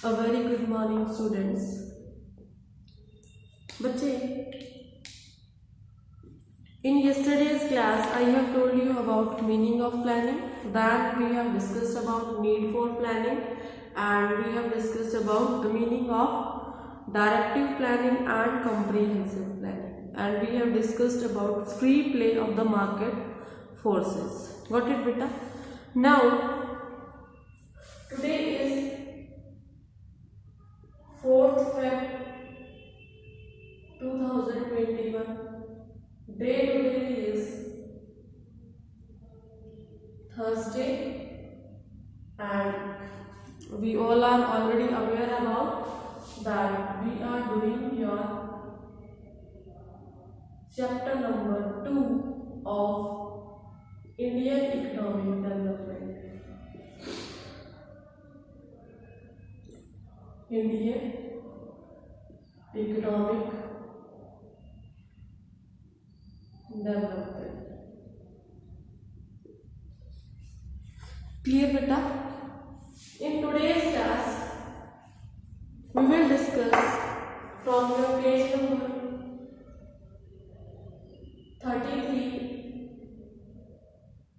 A very good morning, students. बच्चे, in yesterday's class I have told you about meaning of planning. Then we have discussed about need for planning, and we have discussed about the meaning of directive planning and comprehensive planning, and we have discussed about free play of the market forces. Got it, beta? Now today is 4th Feb 2021. Day today is Thursday, and we all are already aware about that we are doing your chapter number 2 of Indian economic development. Indian economic development. Clear, beta? In today's class, we will discuss from your page number 33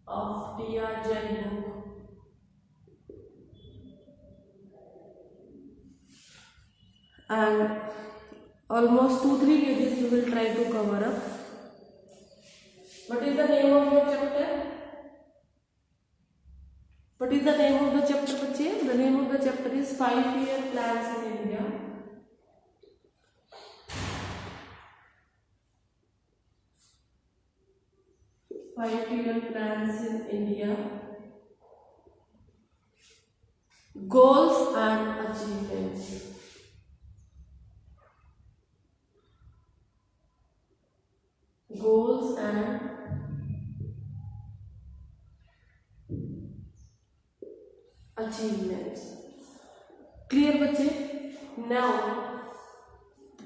of DR Jain book. And almost 2-3 pages we will try to cover up. What is the name of your chapter? What is the name of the chapter, बच्चे? The name of the chapter is 5-year plans in India. Five-year plans in India. Goals and achievements. Goals and achievements. Clear, बच्चे? Now,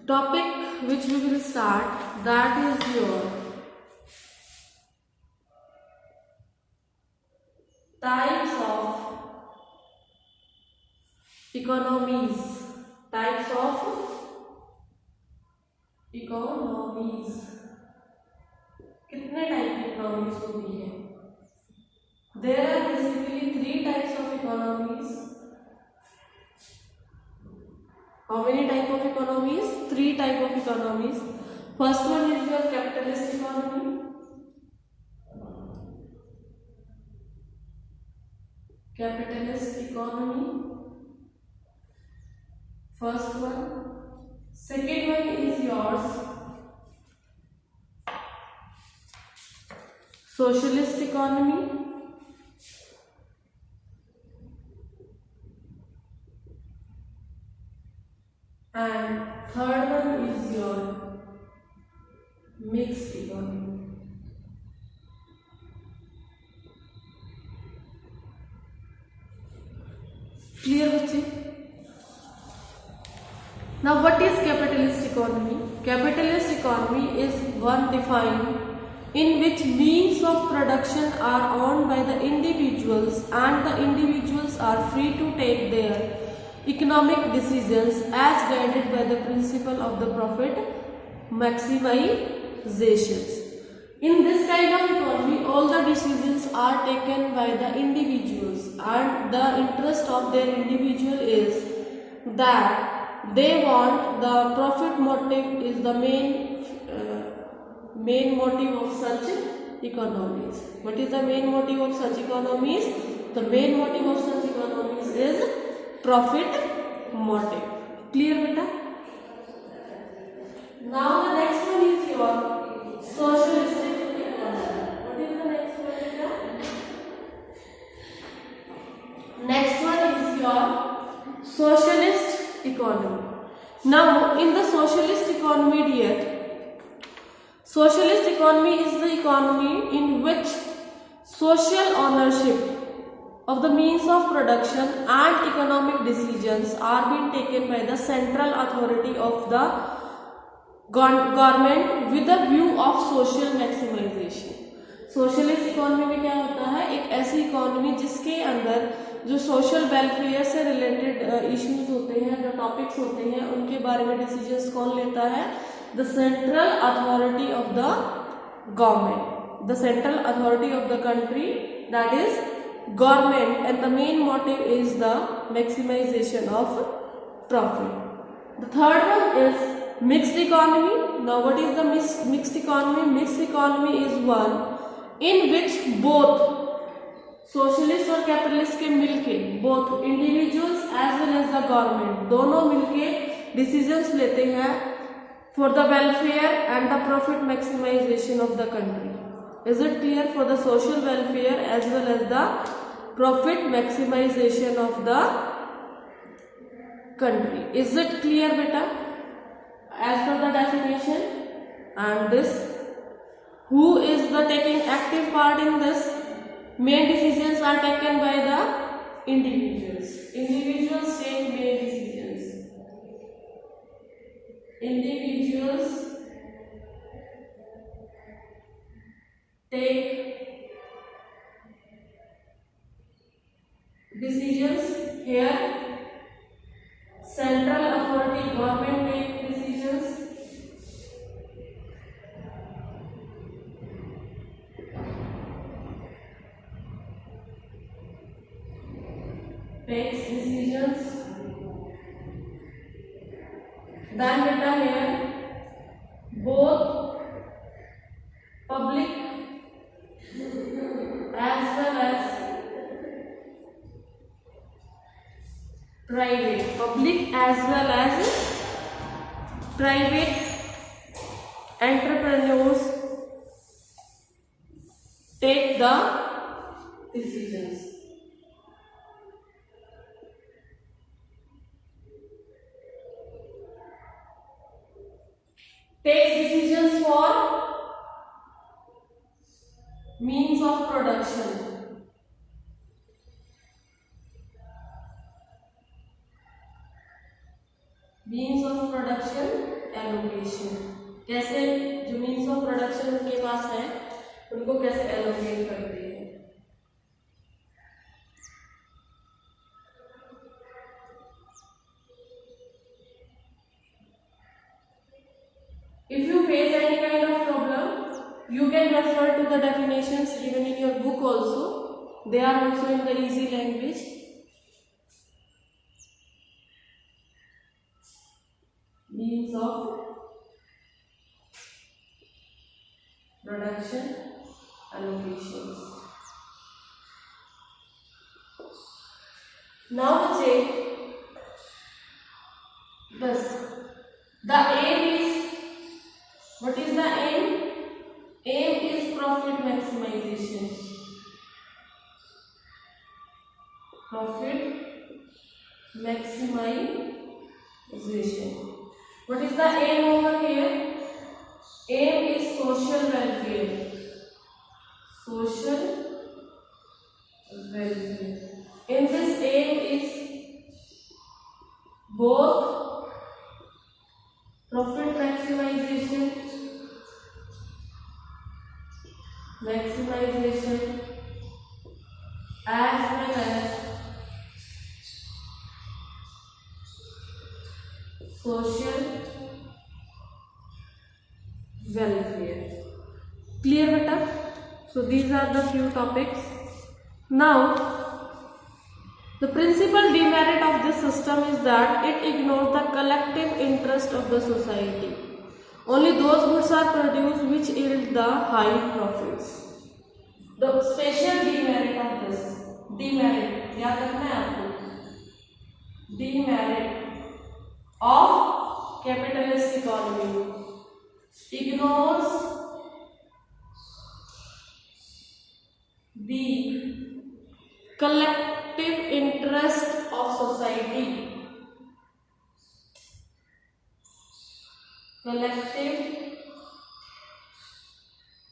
topic which we will start, that is your types of economies. Types of economies. कितने type की economies होती है? There are basically 3 types of economies. How many type of economies? 3 type of economies. First one is your capitalist economy. Capitalist economy. First one. Second one is yours socialist economy. And third one is your mixed economy. Clear, बच्चे? Now what is capitalist economy? Capitalist economy is one defined in which means of production are owned by the individuals, and the individuals are free to take their economic decisions as guided by the principle of the profit maximizations. In this kind of economy, all the decisions are taken by the individuals, and the interest of their individual is that they want the profit motive is the main motive of such economies. What is the main motive of such economies? The main motive of such economies is profit motive. Clear, beta? Now the next one is your socialistic economy. What is the next one, beta? Next one is your socialist economy. Now in the socialist economy, dear, socialist economy is the economy in which social ownership of the means of production and economic decisions are being taken by the central authority of the government with a view of social maximization. Socialist economy में क्या होता है? एक ऐसी economy जिसके अंदर जो social welfare से रिलेटेड इश्यूज होते हैं, जो टॉपिक्स होते हैं, उनके बारे में डिसीजंस कौन लेता है? The central authority of the government, the central authority of the country, that is government, and the main motive is the maximization of profit. The third one is mixed economy. Now what is the mixed economy? Mixed economy is one in which both socialist और capitalist के मिलके, both individuals as well as the government, दोनों मिलके decisions लेते हैं for the welfare and the profit maximization of the country. Is it clear? For the social welfare as well as the profit maximization of the country. Is it clear, beta? As per the definition. And this, who is the taking active part in this? Main decisions are taken by the individuals. Individuals take main decisions. Individuals take decisions here. Central authority, government take decisions. Takes decisions. Then beta here, both public as well as private, public as well as private entrepreneurs take the decisions. Takes decisions for means of production. Means of production allocation. कैसे जो means of production उनके पास है उनको कैसे allocate करते हैं. If you face any kind of problem, you can refer to the definitions given in your book also. They are also in the easy language. Means of production allocations. Now check this. The aim is, what is the aim? Aim is profit maximization. Profit maximization. What is the aim over here? Aim is social welfare. Social welfare. In this aim is both profit maximization as well as social welfare. Clear, beta? So these are the few topics. Now, the principal demerit of this system is that it ignores the collective interest of the society. Only those goods are produced which yield the high profits. The special demerit of this, demerit, याद रखना है आपको, demerit of capitalist economy ignores the collective interest of society. Collective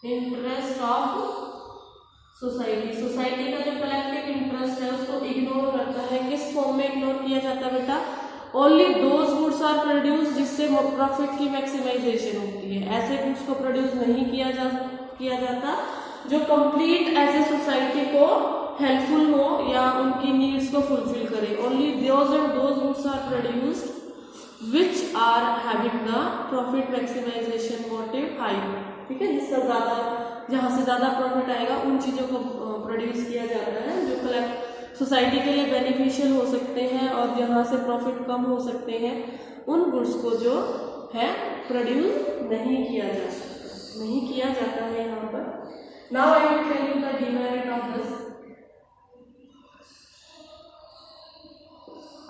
interest of society. Society का जो collective interest है उसको ignore करता है. किस फॉर्म में इग्नोर किया जाता है बेटा? Only those goods are produce जिससे प्रॉफिट की मैक्सिमाइजेशन होती है. ऐसे गुड्स को प्रोड्यूस नहीं किया जाता जो कंप्लीट एज ए सोसाइटी को हेल्पफुल हो या उनकी नीड्स को फुलफिल करे। Only those and those goods are produced which are having the profit maximization motive high. ठीक है, जिसका ज़्यादा, जहाँ से ज़्यादा प्रॉफिट आएगा उन चीज़ों को प्रोड्यूस किया जाता है जो कलेक्ट सोसाइटी के लिए बेनिफिशियल हो सकते हैं, और जहाँ से प्रॉफिट कम हो सकते हैं उन गुड्स को जो है प्रोड्यूस नहीं किया जा सकता, नहीं किया जाता है यहाँ पर। Now I will tell you the demerit of this.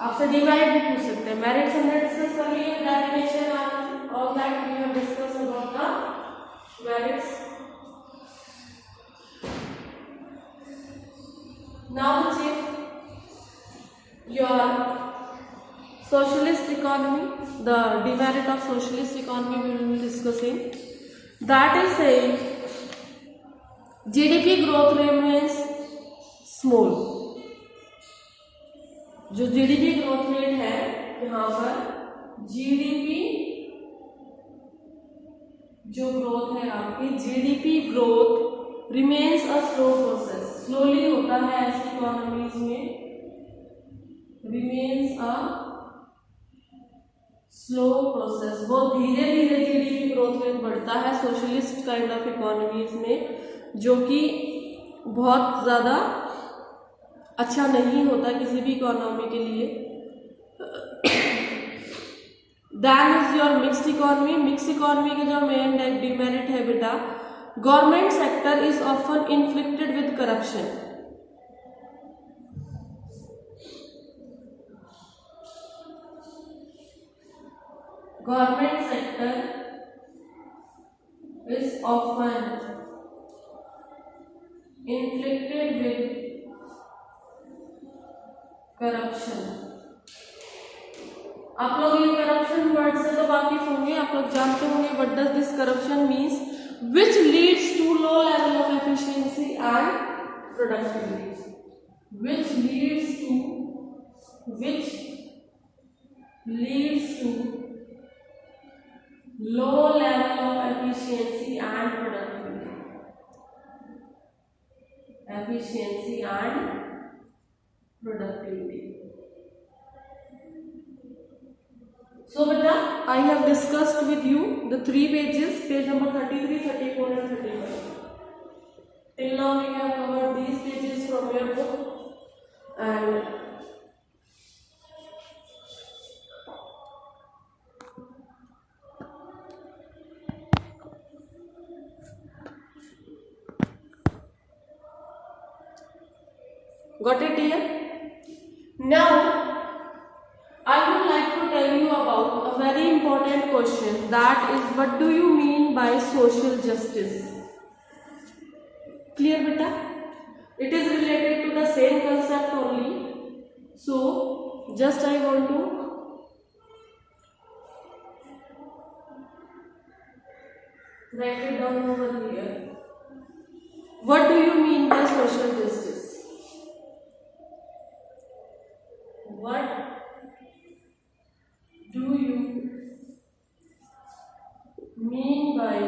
आपसे डिमेरिट भी पूछ सकते हैं, मेरिट्स हमने डिस्कस कर लिए, definition of that we have discuss about the merits. Now your socialist economy, the demerit of socialist economy we will be discussing. That is saying GDP growth remains small. जो GDP growth rate है यहाँ पर, GDP जो growth है आपकी, GDP growth remains a slow process, slowly होता है ऐसी इकोनॉमीज में, रिमेन्स अ स्लो प्रोसेस, बहुत धीरे धीरे जीडीपी ग्रोथ रेट बढ़ता है सोशलिस्ट काइंड ऑफ इकोनॉमीज में, जो कि बहुत ज़्यादा अच्छा नहीं होता किसी भी इकोनॉमी के लिए। Then is your mixed economy. Mix economy के जो मेन डिमेरिट है बेटा, government sector is often inflicted with corruption. Government sector is often inflicted with corruption. आप लोग ये करप्शन वर्ड से तो वाकिफ होंगे, आप लोग जानते होंगे what does this corruption means, which leads to low level of efficiency and productivity, which leads to low level of efficiency and productivity. So beta, I have discussed with you the 3 pages, page number 33, 34 and 35. Till now we have covered these pages from your book, and got it here? Now I would like to tell you about a very important question, that is, what do you mean by social justice? Clear beta? It is related to the same concept only. So just I want to write it down over here. What do you mean by social justice? What do you mean by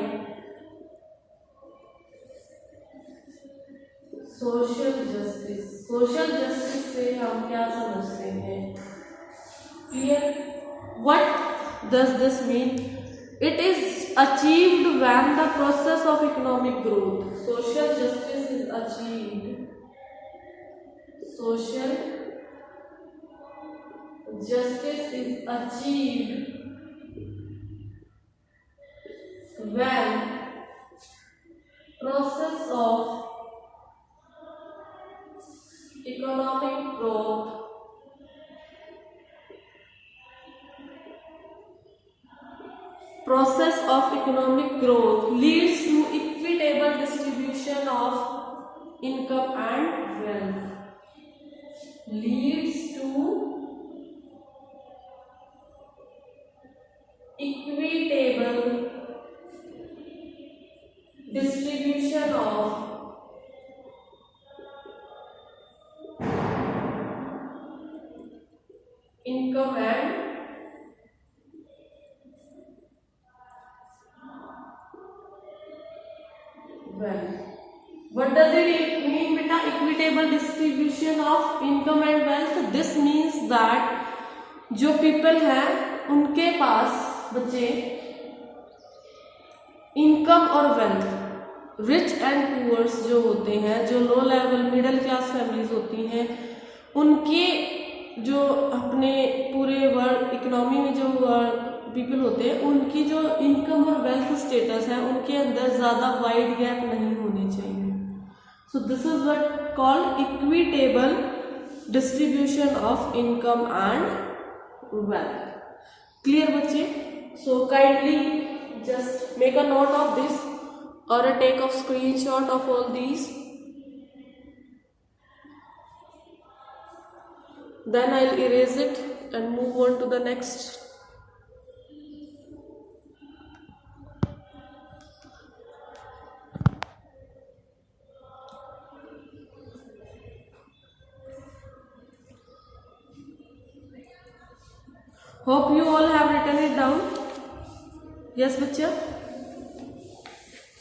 social justice? Social justice से हम क्या समझते हैं? Clear? What does this mean? It is achieved when the process of economic growth. Social justice is achieved. Social justice is achieved when process of economic growth leads to equitable distribution of income and wealth. Leads to equitable distribution of income and wealth. What does it mean beta? Equitable equitable distribution of income and wealth. This means that जो people हैं उनके पास बच्चे income और wealth, rich and Poor's जो होते हैं, जो low level middle class families होती हैं, उनके जो अपने पूरे वर्ल्ड इकोनॉमी में जो पीपल होते हैं उनकी जो इनकम और वेल्थ स्टेटस है उनके अंदर ज़्यादा वाइड गैप नहीं होने चाहिए. So this is what called equitable distribution of income and wealth. Clear बच्चे? So kindly just make a note of this or a take a screenshot of all these. Then I'll erase it and move on to the next. Hope you all have written it down. Yes, बच्चा.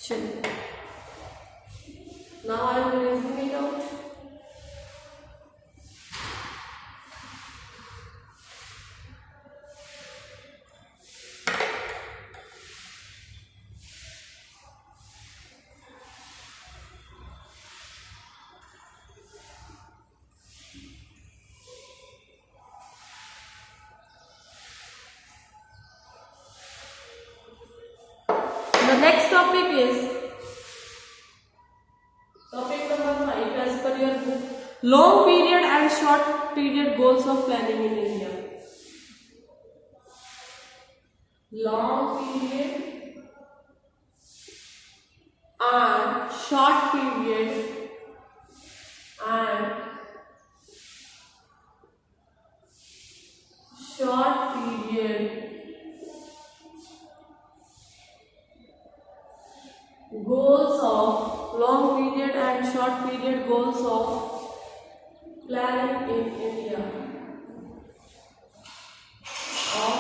चलिए. Now I am erasing it out. The next topic is topic number 5 as per your book. Long period and short period goals of planning in India. Long period and short period and short period goals of long period and short period goals of planning in India. Of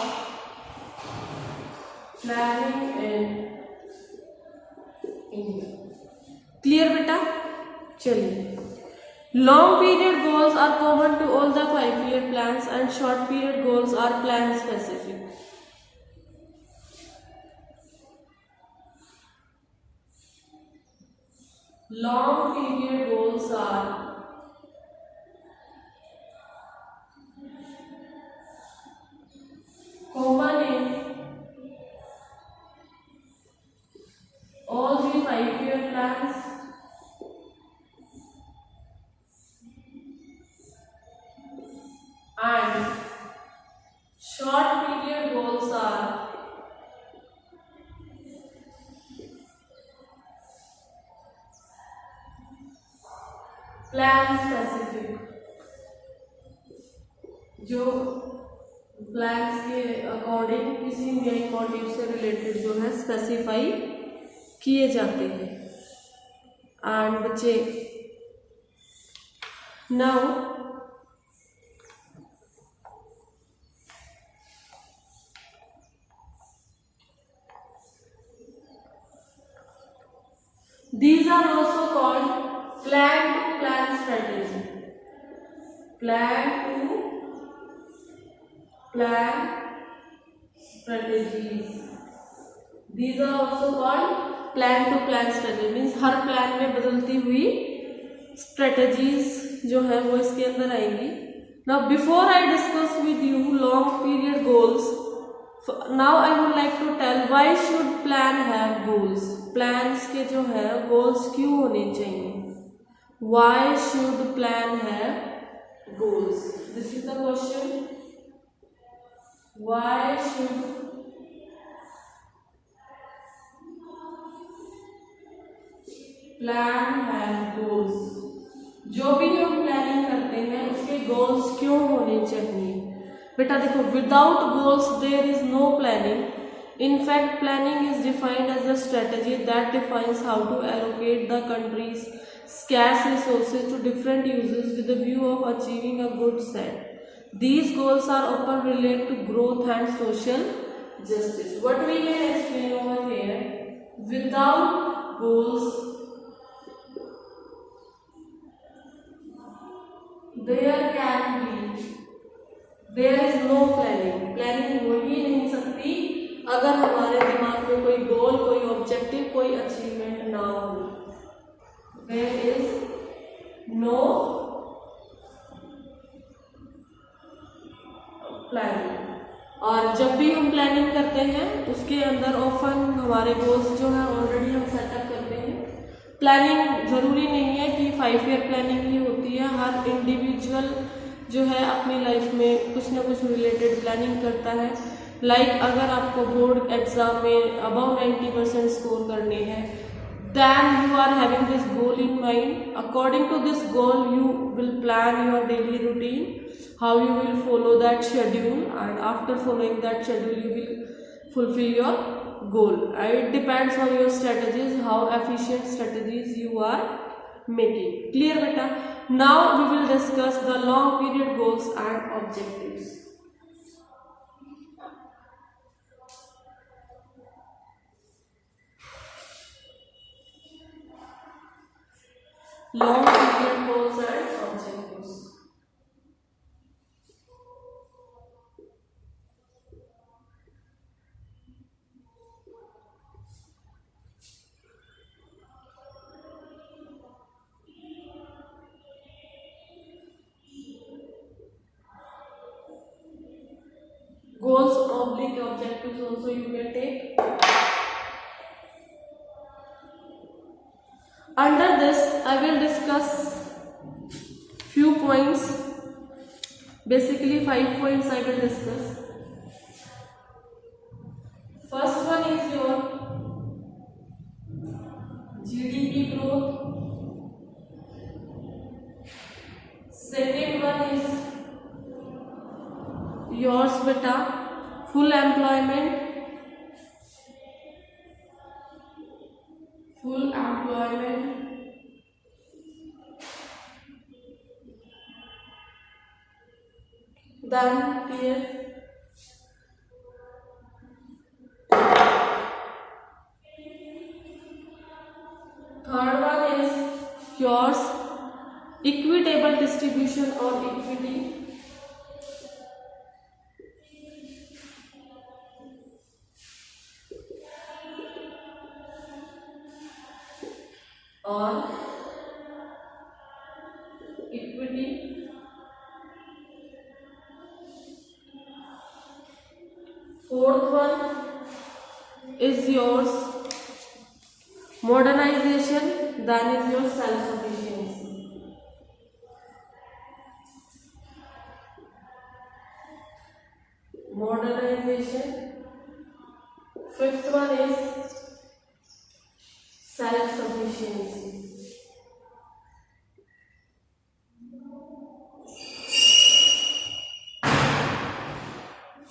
planning in India. Clear बेटा? चलिए. Long period goals are common to all the 5-year plans and short period goals are plan specific. Long period goals are common in all the 5-year plans and short period goals are plan specific. जो plans के according किसी main motive से related जो है specify किए जाते हैं. And बच्चे now these are also called plan to plan strategy. Plan to plan strategies. These are also called plan to plan strategy. Means her plan में बदलती हुई strategies जो है वो इसके अंदर आएंगी. Now before I discuss with you long period goals, now I would like to tell why should plan have goals. Plans के जो है goals क्यों होने चाहिए? Why should plan have goals? This is the question. Why should plan have goals? जो भी हम planning करते हैं उसके गोल्स क्यों होने चाहिए? बेटा देखो, without goals there is no planning. In fact, planning is defined as a strategy that defines how to allocate the country's scarce resources to different uses with the view of achieving a good set. These goals are often related to growth and social justice. What we can explain over here, without goals, there can be, there is no planning, प्लानिंग हो ही नहीं सकती अगर हमारे दिमाग में कोई गोल, कोई ऑब्जेक्टिव, कोई अचीवमेंट ना हो। There is no planning. और जब भी हम प्लानिंग करते हैं उसके अंदर ऑफन हमारे गोल्स जो है ऑलरेडी हम सेटअप करते हैं। प्लानिंग ज़रूरी नहीं है कि 5 ईयर प्लानिंग ही होती है, हर इंडिविजुअल जो है अपनी लाइफ में कुछ ना कुछ रिलेटेड प्लानिंग करता है। लाइक अगर आपको बोर्ड एग्जाम में अबाउ 90% स्कोर करने हैं, then you are having this goal in mind. According to this goal you will plan your daily routine, how you will follow that schedule, and after following that schedule you will fulfill your goal. It depends on your strategies, how efficient strategies you are making. Clear beta? Now we will discuss the long period goals and objectives. Long period goals and objectives. Goals oblique objectives also you can take. Under this I will discuss few points, basically 5 points I will discuss. First one is your GDP growth. Second one is yours beta full employment. Full employment. Then here third one is yours equitable distribution or equity. Or equity. Fourth one is yours modernization, then is your self-sufficiency. Modernization. Fifth one is self-sufficiency.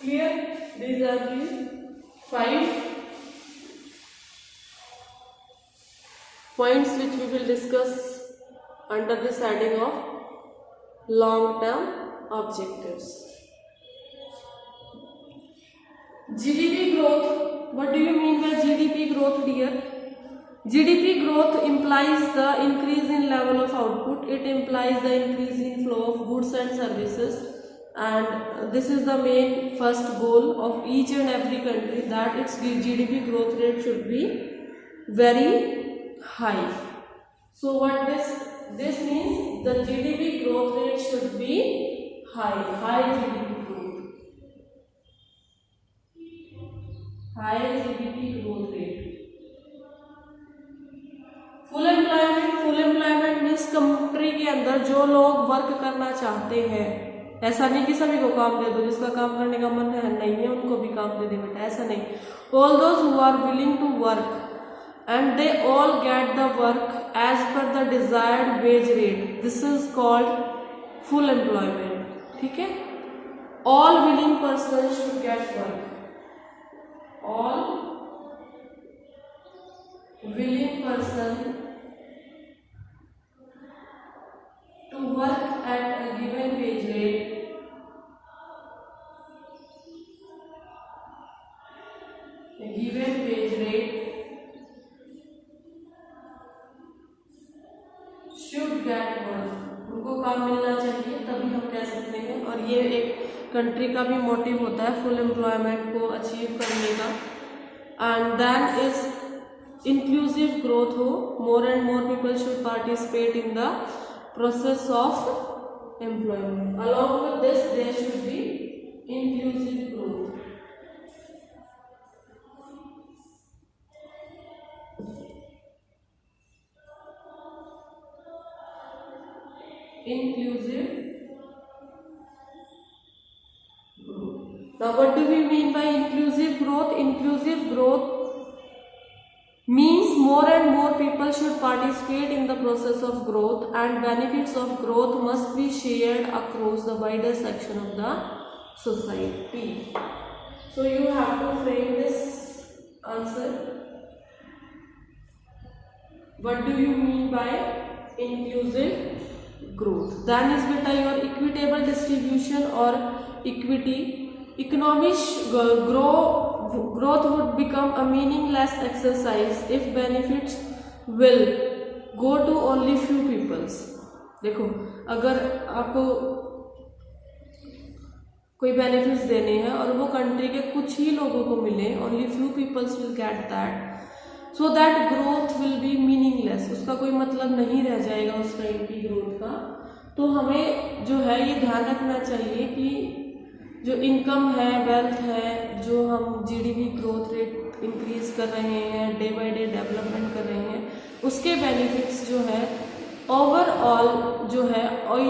Clear? These are the 5 points which we will discuss under this heading of long-term objectives. GDP growth. What do you mean by GDP growth, dear? GDP growth implies the increase in level of output. It implies the increase in flow of goods and services, and this is the main first goal of each and every country, that its GDP growth rate should be very high. So what this means, the GDP growth rate should be high GDP growth, high GDP growth rate. Full employment means country के अंदर जो लोग work करना चाहते हैं, ऐसा नहीं कि सभी को काम दे दो, जिसका काम करने का मन है नहीं है उनको भी काम दे दे बेटा, ऐसा नहीं. All those who are willing to work and they all get the work as per the desired wage rate, this is called full employment. ठीक है? All willing persons should get work. All willing person to work at a given wage rate should get work. उनको काम मिलना चाहिए एक country का भी motive होता है फुल एम्प्लॉयमेंट को अचीव करने का। And then is inclusive growth हो, more and more people should participate in the process of employment. Along with this there should be inclusive growth. Inclusive growth. Now what do we mean by inclusive growth? Inclusive growth means more and more people should participate in the process of growth, and benefits of growth must be shared across the wider section of the society. So you have to frame this answer. What do you mean by inclusive growth? Then is beta your equitable distribution or equity. Economic growth would become a meaningless exercise if benefits will go to only few peoples. देखो, अगर आपको कोई benefits देने हैं और वो country के कुछ ही लोगों को मिले, only few peoples will get that, so that growth will be meaningless. उसका कोई मतलब नहीं रह जाएगा उस टाइम की ग्रोथ का। तो हमें जो है ये ध्यान रखना चाहिए कि जो इनकम है, वेल्थ है, जो हम जीडीपी ग्रोथ रेट इंक्रीज कर रहे हैं, डे बाय डे डेवलपमेंट कर रहे हैं, उसके बेनिफिट्स जो है ओवरऑल जो है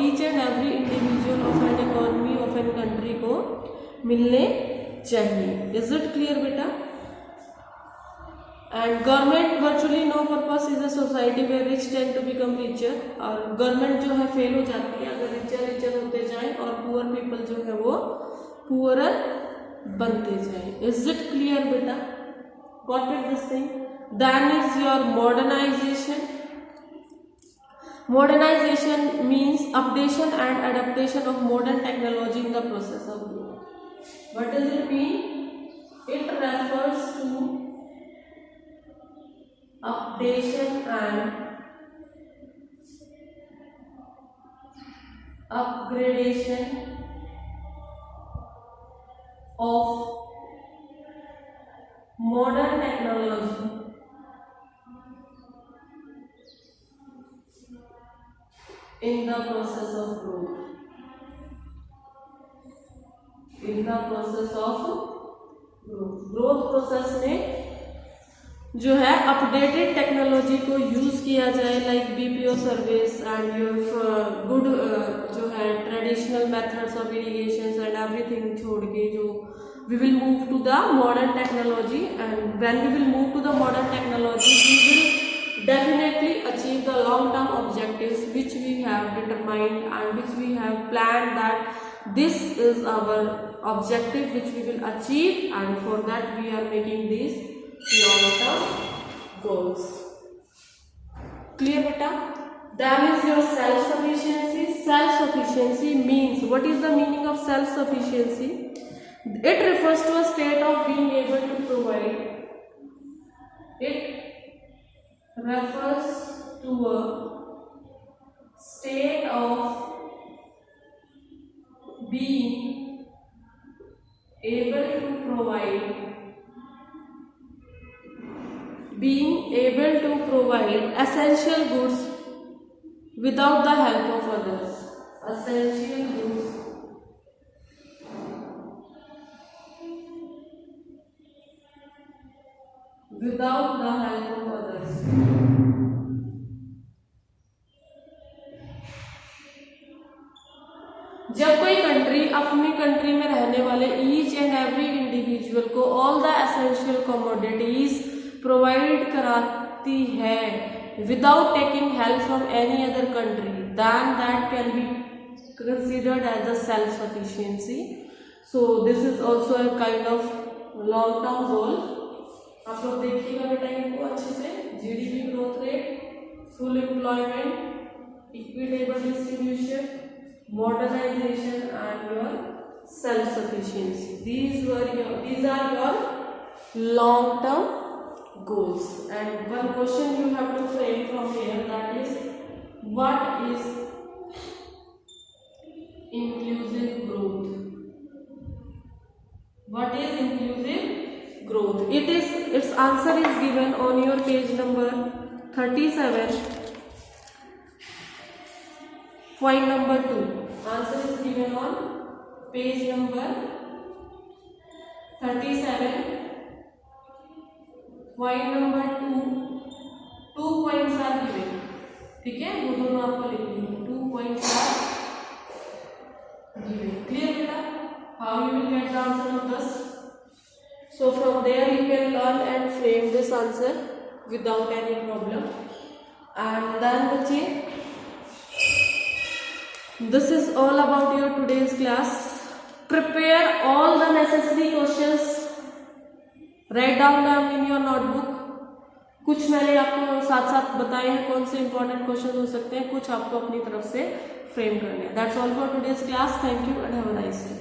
each and every individual of an economy of an country को मिलने चाहिए। इज इट क्लियर बेटा? And government virtually no purpose is a society where rich tend to become richer. और गवर्नमेंट जो है फेल हो जाती है अगर रिचर होते जाएं और पुअर पीपल जो है वो पुअरर बनते जाएं। इज इट क्लियर बेटा? Got it this thing? Then is your modernization. Modernization means updation and adaptation of modern technology in the process of growth. What does it mean? It refers to updation and upgradation of modern technology in the process of growth. In the process of growth process में जो है updated technology को use किया जाए, like BPO service and your good जो है traditional methods of irrigation and everything छोड़ के जो we will move to the modern technology. And when we will move to the modern technology we will definitely achieve the long term objectives which we have determined and which we have planned that this is our objective which we will achieve, and for that we are making these long term goals. Clear beta? Then is your self sufficiency. Self sufficiency means, what is the meaning of self sufficiency? It refers to a state of being able to provide. It refers to a state of being able to provide essential goods without the help of others. Essential goods without the help of others. जब कोई country अपनी country में रहने वाले each and every individual को all the essential commodities provide कराती है without taking help from any other country, then that can be considered as a self sufficiency. So this is also a kind of long term goal. आप लोग देखिएगा बेटा इनको अच्छे से. GDP growth rate, full employment, equitable distribution, modernization and your self sufficiency. These are your long term goals. And one question you have to frame from here, that is, what is inclusive growth? What is inclusive growth? Its answer is given on your page number 37. Point number 2. Answer is given on page number 37. Point number 2. 2 points are given. ठीक है, वो दोनों आपको लिखनी है. 2 points are given. Clear बेटा? How you will get the answer of this? So from there you can learn and frame this answer without any problem. And then बच्चे, this is all about your today's class. Prepare all the necessary questions. Write down them in your notebook. कुछ मैंने आपको साथ साथ बताए हैं कौन से इंपॉर्टेंट क्वेश्चन हो सकते हैं, कुछ आपको अपनी तरफ से फ्रेम करने हैं. That's all for today's class. Thank you and have a nice day.